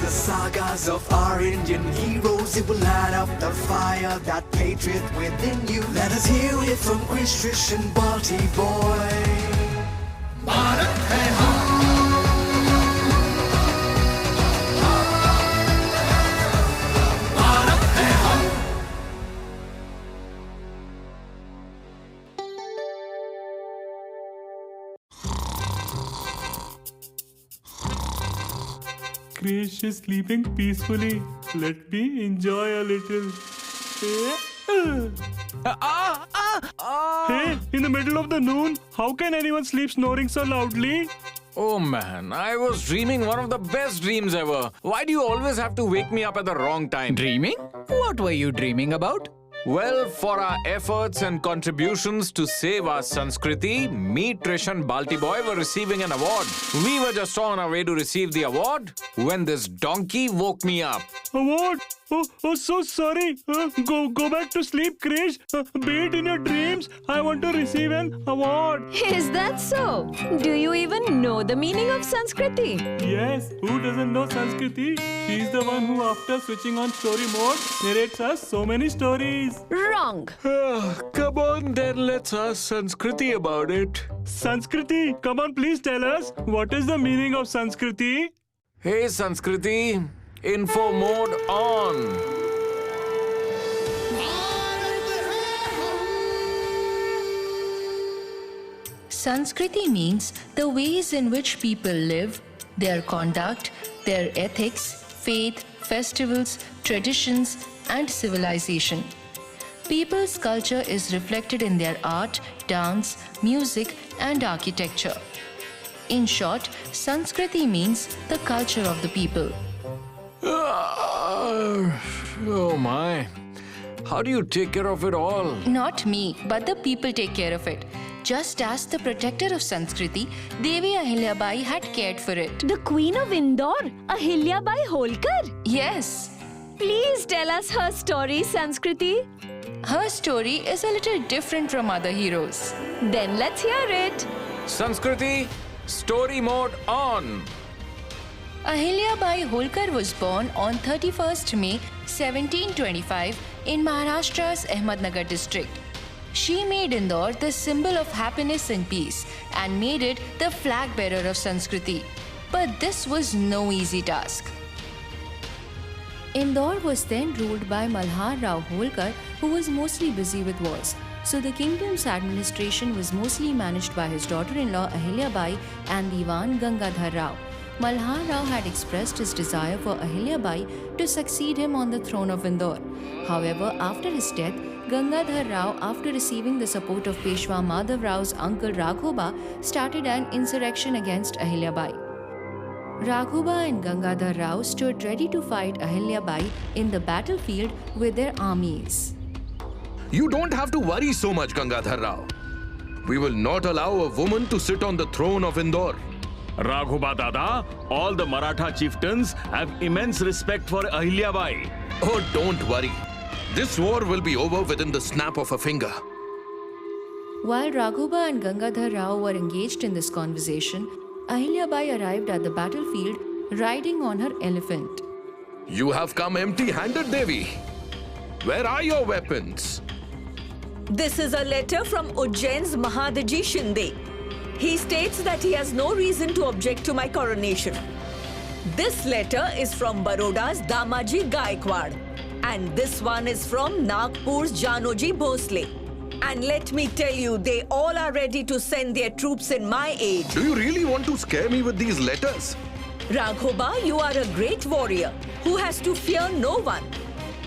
the sagas of our Indian heroes. It will light up the fire, that patriot within you. Let us hear it from Krish and Balti boy. Bharat hai hum. Bharat hai hum. Krish is sleeping peacefully. Let me enjoy a little. Hey, in the middle of the noon, how can anyone sleep snoring so loudly? Oh man, I was dreaming one of the best dreams ever. Why do you always have to wake me up at the wrong time? Dreaming? What were you dreaming about? Well, for our efforts and contributions to save our Sanskriti, me, Trish and Balti Boy were receiving an award. We were just on our way to receive the award when this donkey woke me up. Award? Oh, so sorry. Go back to sleep, Krish. Be it in your dreams. I want to receive an award. Is that so? Do you even know the meaning of Sanskriti? Yes, who doesn't know Sanskriti? She's the one who, after switching on story mode, narrates us so many stories. Wrong. Come on then, let's ask Sanskriti about it. Sanskriti, come on, please tell us. What is the meaning of Sanskriti? Hey Sanskriti, info mode on. Sanskriti means the ways in which people live, their conduct, their ethics, faith, festivals, traditions, and civilization. People's culture is reflected in their art, dance, music, and architecture. In short, Sanskriti means the culture of the people. Oh my. How do you take care of it all? Not me, but the people take care of it. Just as the protector of Sanskriti, Devi Ahilyabai had cared for it. The Queen of Indore, Ahilyabai Holkar? Yes, Please tell us her story, Sanskriti. her story is a little different from other heroes. Then let's hear it. Sanskriti, story mode on. Ahilyabai Holkar was born on 31st May 1725 in Maharashtra's Ahmednagar district. She made Indore the symbol of happiness and peace and made it the flag bearer of Sanskriti. But this was no easy task. Indore was then ruled by Malhar Rae Holkar, who was mostly busy with wars. So the kingdom's administration was mostly managed by his daughter-in-law Ahilyabai and Diwan Gangadhar Rao. Malhar Rao had expressed his desire for Ahilyabai to succeed him on the throne of Indore. However, after his death, Gangadhar Rao, after receiving the support of Peshwa Madhav Rao's uncle Raghoba, started an insurrection against Ahilyabai. Raghoba and Gangadhar Rao stood ready to fight Ahilyabai in the battlefield with their armies. You don't have to worry so much, Gangadhar Rao. We will not allow a woman to sit on the throne of Indore. Raghuba Dada, all the Maratha chieftains have immense respect for Ahilyabai. Oh, don't worry. This war will be over within the snap of a finger. While Raghoba and Gangadhar Rao were engaged in this conversation, Ahilyabai arrived at the battlefield riding on her elephant. You have come empty-handed, Devi. Where are your weapons? This is a letter from Ujjain's Mahadaji Shinde. He states that he has no reason to object to my coronation. This letter is from Baroda's Damaji Gaikwad. And this one is from Nagpur's Janoji Bhosle. And let me tell you, they all are ready to send their troops in my aid. Do you really want to scare me with these letters? Raghoba, you are a great warrior who has to fear no one.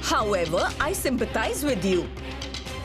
However, I sympathize with you,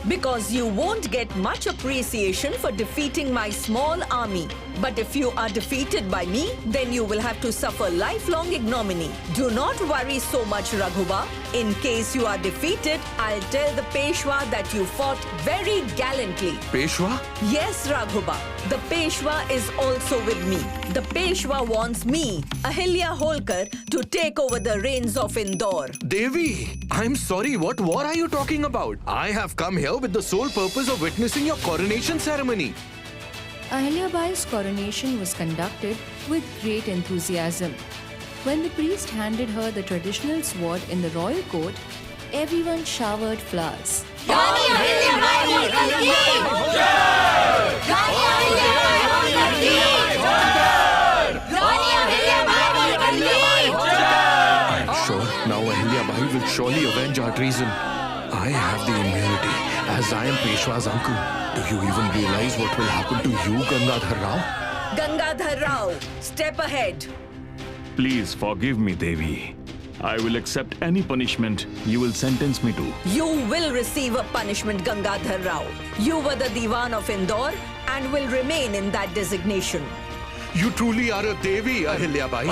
because you won't get much appreciation for defeating my small army. But if you are defeated by me, then you will have to suffer lifelong ignominy. Do not worry so much, Raghuba. In case you are defeated, I'll tell the Peshwa that you fought very gallantly. Peshwa? Yes, Raghuba. The Peshwa is also with me. The Peshwa wants me, Ahilya Holkar, to take over the reins of Indore. Devi, I'm sorry, what war are you talking about? I have come here with the sole purpose of witnessing your coronation ceremony. Ahilyabai's coronation was conducted with great enthusiasm. When the priest handed her the traditional sword in the royal court, everyone showered flowers. Rani Ahilyabai Holkar ki jai! Rani Ahilyabai Holkar ki jai! Rani Ahilyabai Holkar ki jai! I'm sure now Ahilyabai will surely avenge our treason. I have the immunity as I am Peshwa's uncle. Do you even realize what will happen to you, Gangadhar Rao? Gangadhar Rao, step ahead. Please forgive me, Devi. I will accept any punishment you will sentence me to. You will receive a punishment, Gangadhar Rao. You were the Diwan of Indore and will remain in that designation. You truly are a Devi, Ahilyabai.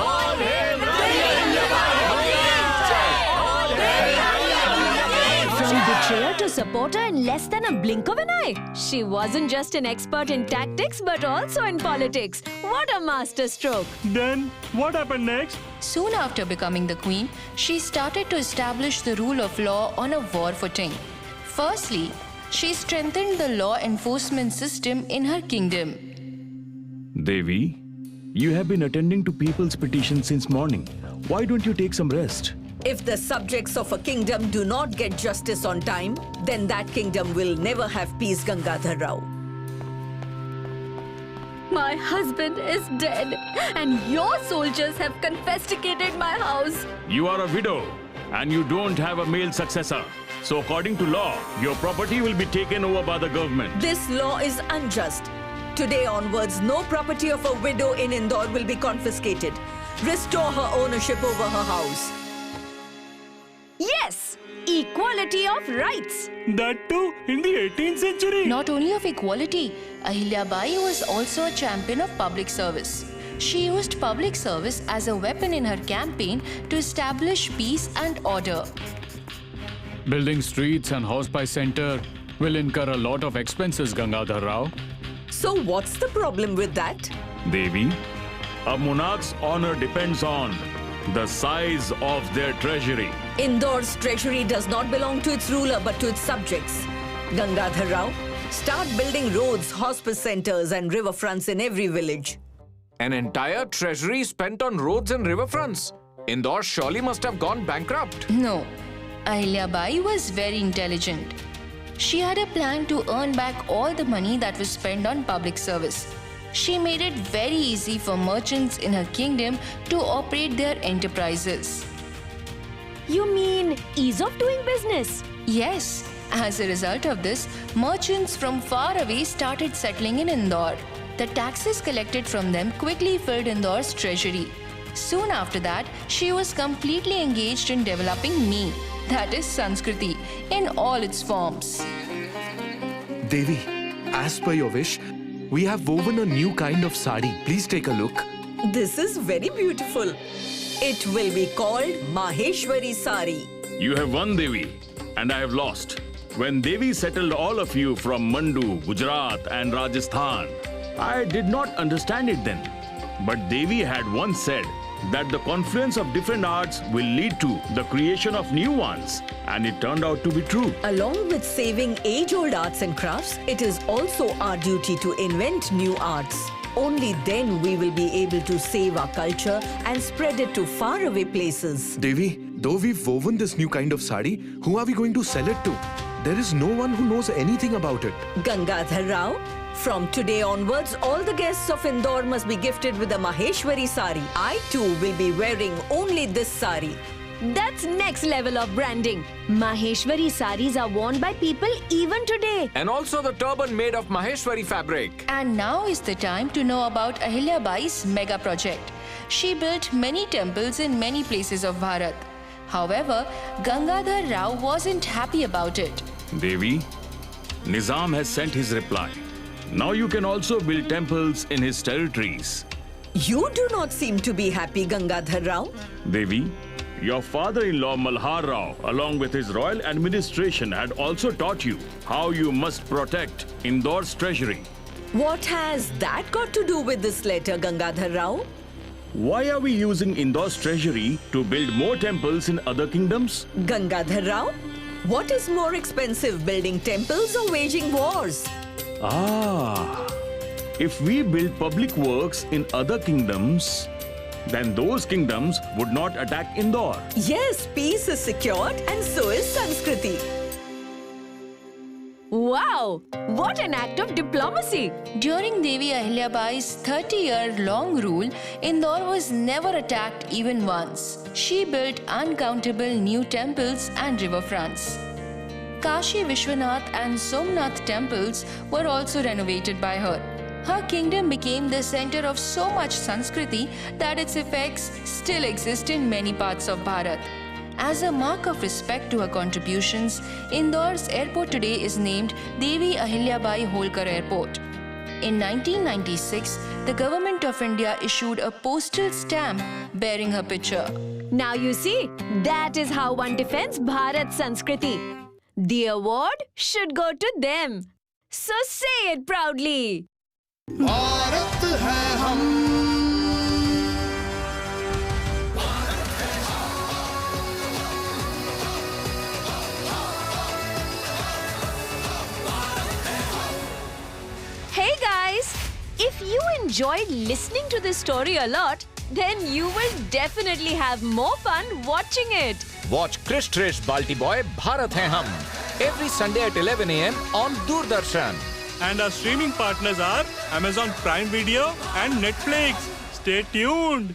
From betrayer to supporter in less than a blink of an eye. She wasn't just an expert in tactics but also in politics. What a masterstroke. Then, what happened next? Soon after becoming the queen, she started to establish the rule of law on a war footing. Firstly, she strengthened the law enforcement system in her kingdom. Devi, you have been attending to people's petitions since morning. Why don't you take some rest? If the subjects of a kingdom do not get justice on time, then that kingdom will never have peace, Gangadhar Rao. My husband is dead and your soldiers have confiscated my house. You are a widow and you don't have a male successor. So according to law, your property will be taken over by the government. This law is unjust. Today onwards, no property of a widow in Indore will be confiscated. Restore her ownership over her house. Yes, equality of rights. That too in the 18th century. Not only of equality, Ahilyabai was also a champion of public service. She used public service as a weapon in her campaign to establish peace and order. Building streets and house-by center will incur a lot of expenses, Gangadhar Rao. So what's the problem with that? Devi, a monarch's honor depends on the size of their treasury. Indore's treasury does not belong to its ruler but to its subjects. Gangadhar Rao, start building roads, hospice centers and riverfronts in every village. An entire treasury spent on roads and riverfronts. Indore surely must have gone bankrupt. No, Ahilyabai was very intelligent. She had a plan to earn back all the money that was spent on public service. She made it very easy for merchants in her kingdom to operate their enterprises. You mean ease of doing business? Yes, as a result of this, merchants from far away started settling in Indore. The taxes collected from them quickly filled Indore's treasury. Soon after that, she was completely engaged in developing me, that is Sanskriti, in all its forms. Devi, as per your wish, we have woven a new kind of sari. Please take a look. This is very beautiful. It will be called Maheshwari Saree. You have won, Devi, and I have lost. When Devi settled all of you from Mandu, Gujarat and Rajasthan, I did not understand it then. But Devi had once said that the confluence of different arts will lead to the creation of new ones. And it turned out to be true. Along with saving age-old arts and crafts, it is also our duty to invent new arts. Only then we will be able to save our culture and spread it to faraway places. Devi, though we've woven this new kind of sari, who are we going to sell it to? There is no one who knows anything about it. Gangadhar Rao, from today onwards, all the guests of Indore must be gifted with a Maheshwari Saree. I too will be wearing only this saree. That's next level of branding. Maheshwari saris are worn by people even today. And also the turban made of Maheshwari fabric. And now is the time to know about Ahilyabai's mega project. She built many temples in many places of Bharat. However, Gangadhar Rao wasn't happy about it. Devi, Nizam has sent his reply. Now you can also build temples in his territories. You do not seem to be happy, Gangadhar Rao. Devi, your father-in-law Malhar Rao, along with his royal administration, had also taught you how you must protect Indore's treasury. What has that got to do with this letter, Gangadhar Rao? Why are we using Indore's treasury to build more temples in other kingdoms? Gangadhar Rao, what is more expensive, building temples or waging wars? Ah, if we build public works in other kingdoms, then those kingdoms would not attack Indore. Yes, peace is secured and so is Sanskriti. Wow! What an act of diplomacy! During Devi Ahilyabai's 30-year-long rule, Indore was never attacked even once. She built uncountable new temples and riverfronts. Kashi Vishwanath and Somnath temples were also renovated by her. Her kingdom became the center of so much Sanskriti that its effects still exist in many parts of Bharat. As a mark of respect to her contributions, Indore's airport today is named Devi Ahilyabai Holkar Airport. In 1996, the Government of India issued a postal stamp bearing her picture. Now you see, that is how one defends Bharat Sanskriti. The award should go to them. So say it proudly. Bharat है हम Hey guys, if you enjoyed listening to this story a lot, then you will definitely have more fun watching it. Watch Krish Trish Balti Boy Bharat Hai Hum every Sunday at 11 a.m. on Doordarshan. And our streaming partners are Amazon Prime Video and Netflix. Stay tuned.